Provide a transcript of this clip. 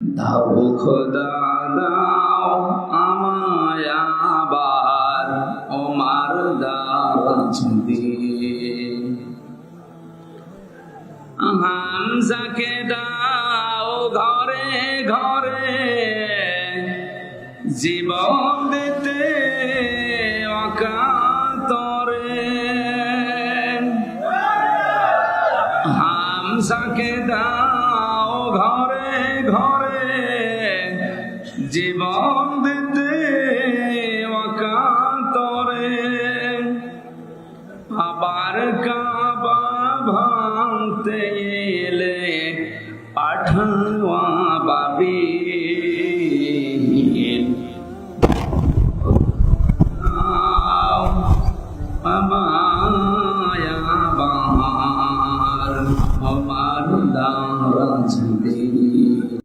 দাও খোদা দাও আমায় আবার ওমার দাজুদি হামজাকে দাও ঘরে ঘরে জীবন দিতে অকাতরে হামজাকে দাও ঘরে ঘরে জীবন দিতে অকাতরে আবার কাবা ভাঙতে এলে পাঠাওয়া বাবি